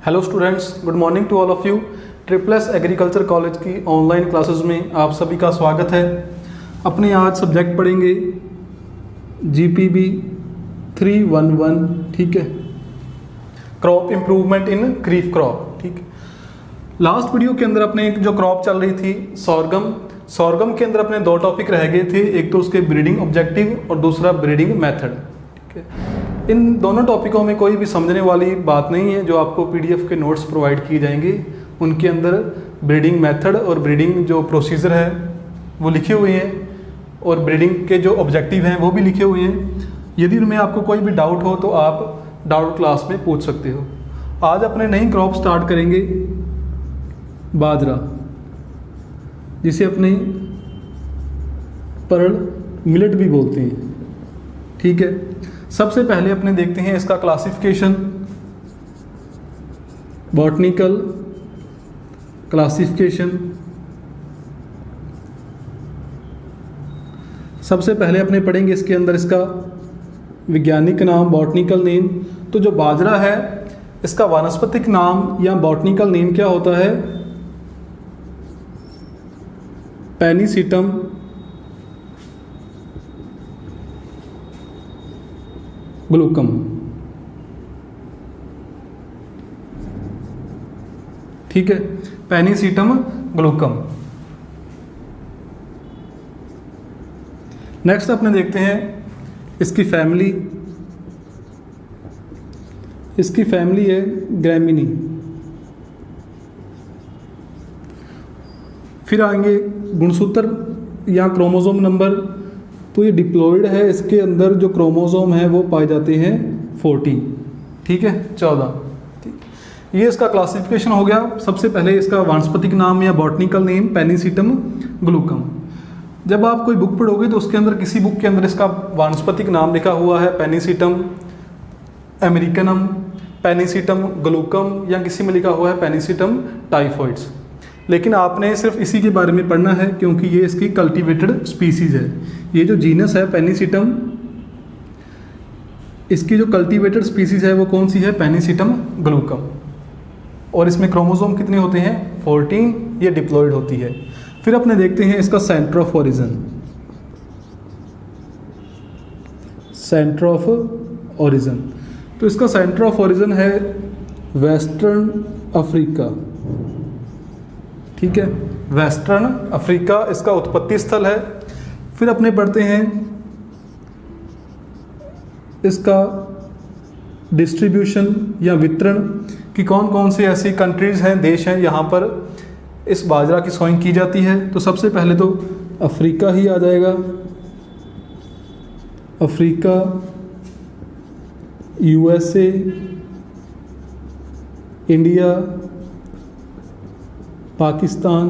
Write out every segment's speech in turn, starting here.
Hello students, good morning to all of you. Triple S agriculture college की online classes में आप सभी का स्वागत है। अपने आज सब्जेक्ट पढ़ेंगे GPB 311, ठीक है, crop improvement in kharif crop. ठीक है, लास्ट वीडियो के अंदर अपने जो क्रॉप चल रही थी सॉर्गम के अंदर अपने दो टॉपिक रह गए थे, एक तो उसके ब्रीडिंग ऑब्जेक्टिव और दूसरा ब्रीडिंग मेथड। ठीक है, इन दोनों टॉपिकों में कोई भी समझने वाली बात नहीं है। जो आपको PDF के नोट्स प्रोवाइड किए जाएंगे उनके अंदर ब्रीडिंग मेथड और ब्रीडिंग जो प्रोसीजर है वो लिखे हुए हैं और ब्रीडिंग के जो ऑब्जेक्टिव हैं वो भी लिखे हुए हैं। यदि उनमें आपको कोई भी डाउट हो तो आप डाउट क्लास में पूछ सकते हो। आज अपने नई क्रॉप स्टार्ट करेंगे बाजरा, जिसे अपने पर्ल मिलेट भी बोलते हैं। ठीक है, सबसे पहले अपने देखते हैं इसका क्लासिफिकेशन, बॉटनिकल क्लासिफिकेशन। सबसे पहले अपने पढ़ेंगे इसके अंदर इसका वैज्ञानिक नाम, बॉटनिकल नेम। तो जो बाजरा है इसका वानस्पतिक नाम या बॉटनिकल नेम क्या होता है? पेनिसिटम ग्लूकम। ठीक है, पेनिसिटम ग्लूकम। नेक्स्ट अपने देखते हैं इसकी फैमिली। इसकी फैमिली है ग्रैमिनी। फिर आएंगे गुणसूत्र या क्रोमोसोम नंबर। तो ये डिप्लॉयड है, इसके अंदर जो क्रोमोसोम है वो पाए जाते हैं 40। ठीक है, 14। ठीक, ये इसका क्लासिफिकेशन हो गया। सबसे पहले इसका वानस्पतिक नाम या बॉटनिकल नेम पेनिसिटम ग्लूकम। जब आप कोई बुक पढ़ोगे तो उसके अंदर किसी बुक के अंदर इसका वानस्पतिक नाम लिखा हुआ है पेनिसिटम अमेरिकनम, पेनिसिटम ग्लूकम, या किसी में लिखा हुआ है पेनिसिटम टाइफॉइड्स। लेकिन आपने सिर्फ इसी के बारे में पढ़ना है क्योंकि ये इसकी कल्टीवेटेड स्पीसीज है। ये जो जीनस है पेनिसिटम, इसकी जो कल्टीवेटेड स्पीसीज है वो कौन सी है? पेनिसिटम ग्लूकम। और इसमें क्रोमोसोम कितने होते हैं? 14। ये डिप्लॉयड होती है। फिर अपने देखते हैं इसका centre of origin. Centre of origin, तो इसका सेंटर ऑफ ओरिजिन है वेस्टर्न अफ्रीका। ठीक है, वेस्टर्न अफ्रीका इसका उत्पत्ति स्थल है। फिर अपने पढ़ते हैं इसका डिस्ट्रीब्यूशन या वितरण कि कौन कौन से ऐसी कंट्रीज़ हैं, देश हैं यहाँ पर इस बाजरा की सोइंग की जाती है। तो सबसे पहले तो अफ्रीका ही आ जाएगा। Africa, USA, India, Pakistan.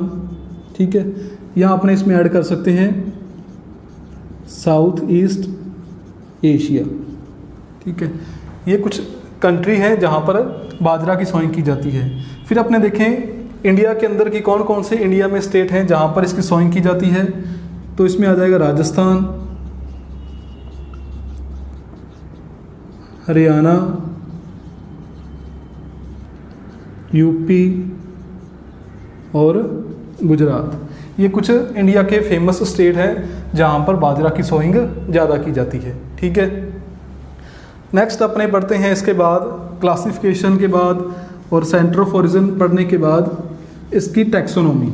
ठीक है, यहाँ अपने इसमें ऐड कर सकते हैं साउथ ईस्ट एशिया। ठीक है, ये कुछ कंट्री हैं जहाँ पर बाजरा की सोइंग की जाती है। फिर अपने देखें इंडिया के अंदर की कौन कौन से इंडिया में स्टेट हैं जहाँ पर इसकी सोइंग की जाती है। तो इसमें आ जाएगा राजस्थान, हरियाणा, UP और गुजरात। ये कुछ इंडिया के फेमस स्टेट हैं जहाँ पर बाजरा की सोइंग ज़्यादा की जाती है। ठीक है, नेक्स्ट अपने पढ़ते हैं इसके बाद क्लासिफिकेशन के बाद और सेंटर ऑफ ओरिजिन पढ़ने के बाद इसकी टैक्सोनॉमी।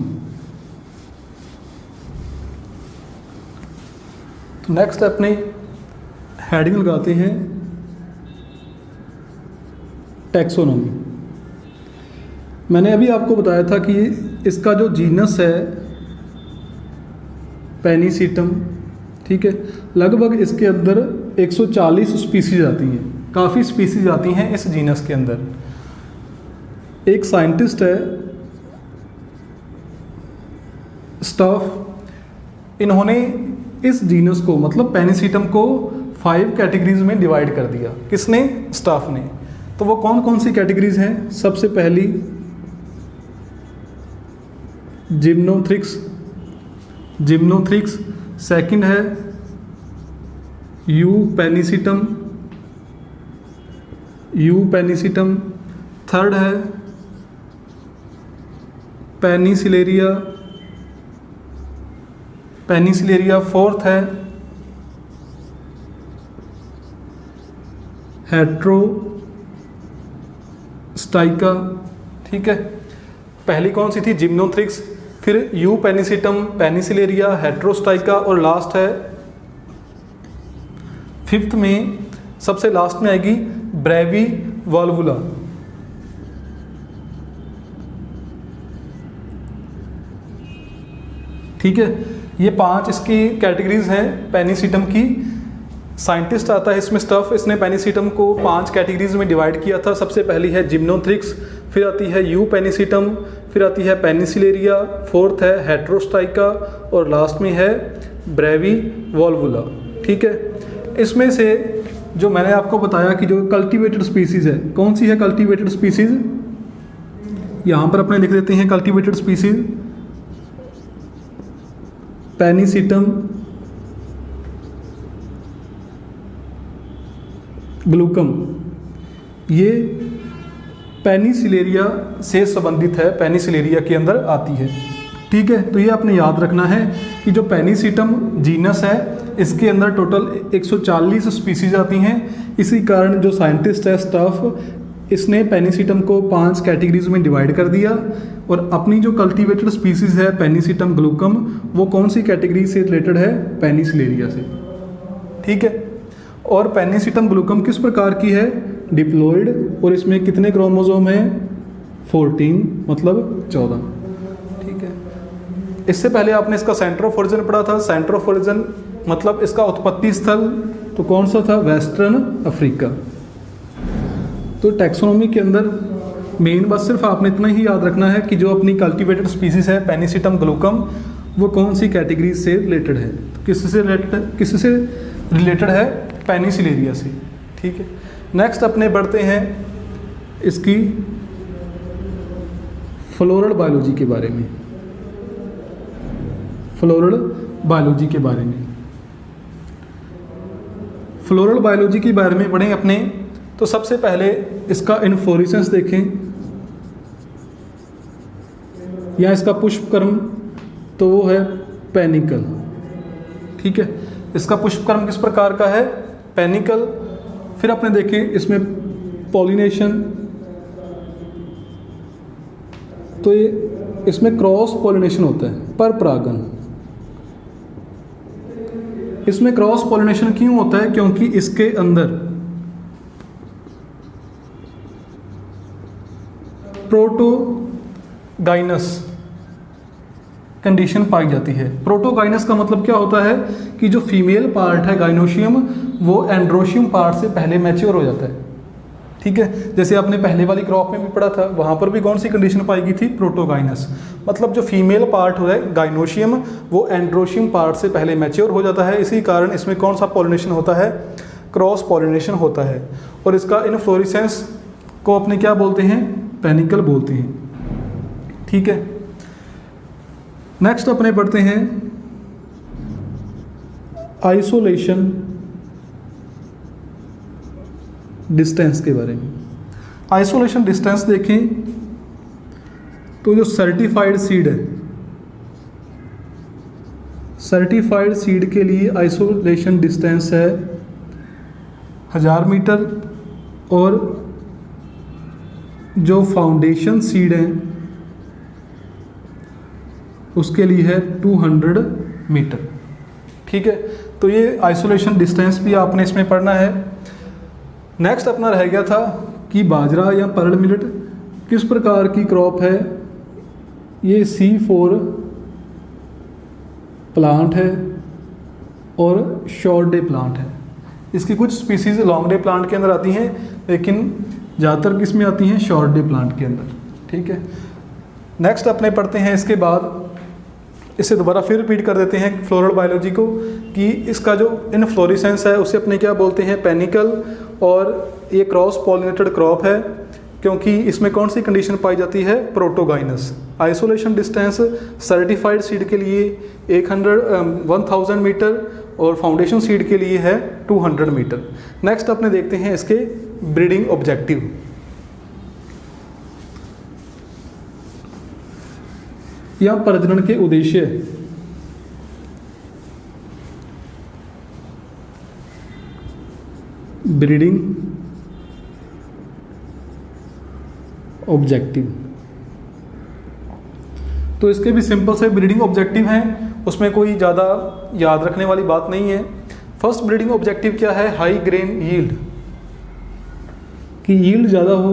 तो नेक्स्ट अपने हेडिंग लगाते हैं टैक्सोनॉमी। मैंने अभी आपको बताया था कि इसका जो जीनस है पेनिसिटम, ठीक है, लगभग इसके अंदर 140 स्पीसीज आती हैं। काफ़ी स्पीसीज आती हैं इस जीनस के अंदर। एक साइंटिस्ट है स्टाफ, इन्होंने इस जीनस को मतलब पेनिसिटम को 5 कैटेगरीज में डिवाइड कर दिया। किसने? स्टाफ ने। तो वो कौन कौन सी कैटेगरीज हैं? सबसे पहली जिम्नोथ्रिक्स, सेकंड है यू पेनिसिटम, थर्ड है पेनिसिलेरिया, फोर्थ है हेट्रोस्टाइका। ठीक है, पहली कौन सी थी? जिम्नोथ्रिक्स, फिर यू पेनिसिटम, पेनिसिलेरिया, हेट्रोस्टाइका और लास्ट है फिफ्थ में, सबसे लास्ट में आएगी ब्रेवी वॉल्वुला। ठीक है, ये 5 इसकी कैटेगरीज हैं पेनिसिटम की। साइंटिस्ट आता है इसमें स्टफ, इसने पेनिसिटम को 5 कैटेगरीज में डिवाइड किया था। सबसे पहली है जिम्नोथ्रिक्स, फिर आती है यू पेनिसिटम, फिर आती है पेनिसिलेरिया, फोर्थ है हेट्रोस्टाइका और लास्ट में है ब्रेवी वॉल्वुला। ठीक है, इसमें से जो मैंने आपको बताया कि जो कल्टीवेटेड स्पीसीज़ है, कौन सी है कल्टीवेटेड स्पीसीज़? यहाँ पर अपने लिख देते हैं कल्टीवेटेड स्पीसीज़ पेनिसिटम ग्लूकम, ये पेनिसिलेरिया से संबंधित है, पेनिसिलेरिया के अंदर आती है। ठीक है, तो ये आपने याद रखना है कि जो पेनिसिटम जीनस है इसके अंदर टोटल 140 स्पीसीज आती हैं। इसी कारण जो साइंटिस्ट है स्टाफ, इसने पेनिसिटम को 5 कैटेगरीज में डिवाइड कर दिया और अपनी जो कल्टीवेटेड स्पीसीज है पेनिसिटम ग्लूकम, वो कौन सी कैटेगरी से रिलेटेड है? पेनिसिलेरिया से। ठीक है, और पेनिसिटम ग्लूकम किस प्रकार की है? डिप्लॉयड, और इसमें कितने क्रोमोसोम हैं? 14, मतलब 14। ठीक है, इससे पहले आपने इसका सेंटर ऑफ ओरिजिन पढ़ा था। सेंटर ऑफ ओरिजिन मतलब इसका उत्पत्ति स्थल तो कौन सा था? Western Africa. तो टैक्सोनॉमी के अंदर मेन बस सिर्फ आपने इतना ही याद रखना है कि जो अपनी कल्टीवेटेड स्पीसीज है पेनिसिटम ग्लूकम, वो कौन सी कैटेगरी से रिलेटेड है? किससे रिलेटेड है? पेनिसिलेरिया से। ठीक है, नेक्स्ट अपने बढ़ते हैं इसकी फ्लोरल बायोलॉजी के बारे में। फ्लोरल बायोलॉजी के बारे में पढ़ें अपने। तो सबसे पहले इसका इन्फ्लोरेसेंस देखें या इसका पुष्पक्रम, तो वो है पेनिकल। ठीक है, इसका पुष्पक्रम किस प्रकार का है? पेनिकल। फिर आपने देखें इसमें पॉलिनेशन, तो ये इसमें क्रॉस पॉलिनेशन होता है, पर परागन। इसमें क्रॉस पॉलिनेशन क्यों होता है? क्योंकि इसके अंदर प्रोटोगाइनस कंडीशन पाई जाती है। प्रोटोगाइनस का मतलब क्या होता है कि जो फीमेल पार्ट है गाइनोशियम, वो एंड्रोशियम पार्ट से पहले मैच्योर हो जाता है। ठीक है, जैसे आपने पहले वाली क्रॉप में भी पढ़ा था, वहाँ पर भी कौन सी कंडीशन पाई गई थी? प्रोटोगाइनस। मतलब जो फीमेल पार्ट है गाइनोशियम, वो एंड्रोशियम पार्ट से पहले मैच्योर हो जाता है। इसी कारण इसमें कौन सा पॉलिनेशन होता है? क्रॉस पॉलिनेशन होता है। और इसका इनफ्लोरेसेंस को अपने क्या बोलते हैं? पेनिकल बोलते हैं। ठीक है, नेक्स्ट अपने पढ़ते हैं आइसोलेशन डिस्टेंस के बारे में। आइसोलेशन डिस्टेंस देखें तो जो सर्टिफाइड सीड है, सर्टिफाइड सीड के लिए आइसोलेशन डिस्टेंस है 1000 मीटर, और जो फाउंडेशन सीड है उसके लिए है 200 मीटर। ठीक है, तो ये आइसोलेशन डिस्टेंस भी आपने इसमें पढ़ना है। नेक्स्ट अपना रह गया था कि बाजरा या पर्ल मिलेट किस प्रकार की क्रॉप है। ये C4 प्लांट है और शॉर्ट डे प्लांट है। इसकी कुछ स्पीसीज लॉन्ग डे प्लांट के अंदर आती हैं, लेकिन ज़्यादातर किस में आती हैं? शॉर्ट डे प्लांट के अंदर। ठीक है, नेक्स्ट अपने पढ़ते हैं इसके बाद, इसे दोबारा फिर रिपीट कर देते हैं फ्लोरल बायोलॉजी को, कि इसका जो इनफ्लोरेसेंस है उसे अपने क्या बोलते हैं? पेनिकल। और ये क्रॉस पॉलिनेटेड क्रॉप है क्योंकि इसमें कौन सी कंडीशन पाई जाती है? Protogynous. Isolation distance certified seed के लिए 1000 मीटर और फाउंडेशन सीड के लिए है 200 मीटर। नेक्स्ट अपने देखते हैं इसके ब्रीडिंग ऑब्जेक्टिव। या प्रजनन के उद्देश्य। Breeding objective. तो इसके भी सिंपल से ब्रीडिंग ऑब्जेक्टिव हैं, उसमें कोई ज़्यादा याद रखने वाली बात नहीं है। फर्स्ट ब्रीडिंग ऑब्जेक्टिव क्या है? हाई ग्रेन यील्ड, कि यील्ड ज़्यादा हो,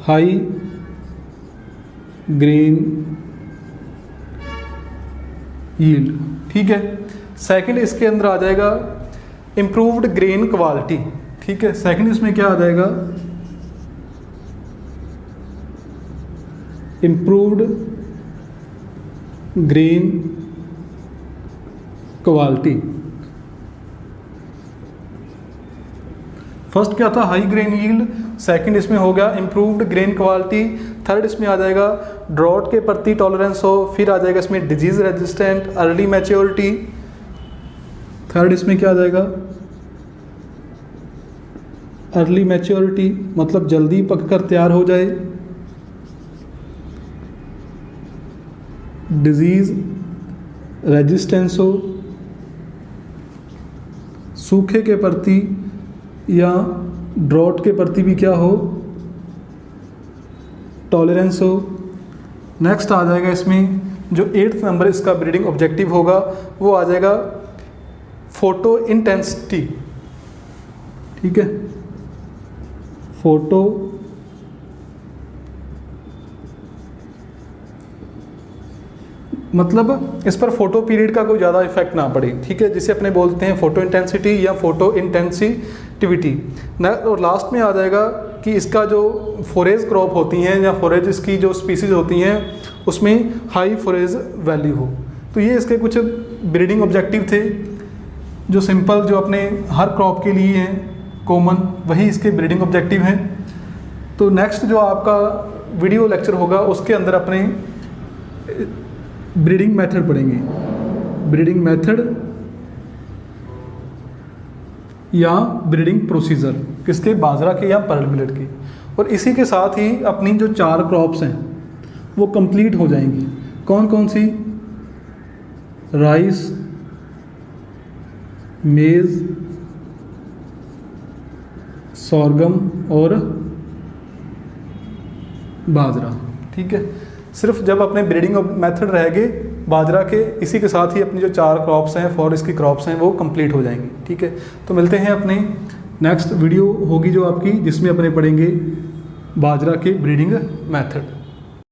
हाई ग्रेन यील्ड, ठीक है। सेकंड इसके अंदर आ जाएगा इम्प्रूव्ड ग्रेन क्वालिटी, ठीक है। सेकंड इसमें क्या आ जाएगा? Improved grain quality. फर्स्ट क्या था? High grain yield. सेकंड इसमें हो गया इम्प्रूव्ड ग्रेन क्वालिटी। थर्ड इसमें आ जाएगा ड्रॉट के प्रति टॉलरेंस हो। फिर आ जाएगा इसमें disease resistant, early maturity. Third इसमें क्या आ जाएगा? अर्ली मैच्योरिटी, मतलब जल्दी पककर तैयार हो जाए। डिजीज रेजिस्टेंस हो, सूखे के प्रति या ड्रॉट के प्रति भी क्या हो? टॉलरेंस हो। नेक्स्ट आ जाएगा इसमें जो 8th नंबर इसका ब्रीडिंग ऑब्जेक्टिव होगा वो आ जाएगा फोटो इंटेंसिटी, ठीक है। फोटो मतलब इस पर फोटो पीरियड का कोई ज़्यादा इफेक्ट ना पड़े, ठीक है, जिसे अपने बोलते हैं फोटो इंटेंसिटी या फोटो इंटेंसिटिविटी। और लास्ट में आ जाएगा कि इसका जो फोरेज क्रॉप होती हैं या फोरेज इसकी जो स्पीसीज होती हैं उसमें हाई फोरेज वैल्यू हो। तो ये इसके कुछ ब्रीडिंग ऑब्जेक्टिव थे जो सिंपल, जो अपने हर क्रॉप के लिए हैं कॉमन, वही इसके ब्रीडिंग ऑब्जेक्टिव हैं। तो नेक्स्ट जो आपका वीडियो लेक्चर होगा उसके अंदर अपने ब्रीडिंग मेथड पढ़ेंगे, ब्रीडिंग मेथड या ब्रीडिंग प्रोसीजर, किसके? बाजरा के या पर्ल मिलेट के। और इसी के साथ ही अपनी जो 4 क्रॉप्स हैं वो कंप्लीट हो जाएंगी। कौन कौन सी? राइस, मेज, सोरगम और बाजरा, ठीक है। सिर्फ जब अपने ब्रीडिंग मेथड रहेंगे बाजरा के, इसी के साथ ही अपनी जो 4 क्रॉप्स हैं, फॉरेस्ट की क्रॉप्स हैं, वो कंप्लीट हो जाएंगी, ठीक है। तो मिलते हैं अपने नेक्स्ट वीडियो होगी जो आपकी, जिसमें अपने पढ़ेंगे बाजरा के ब्रीडिंग मेथड।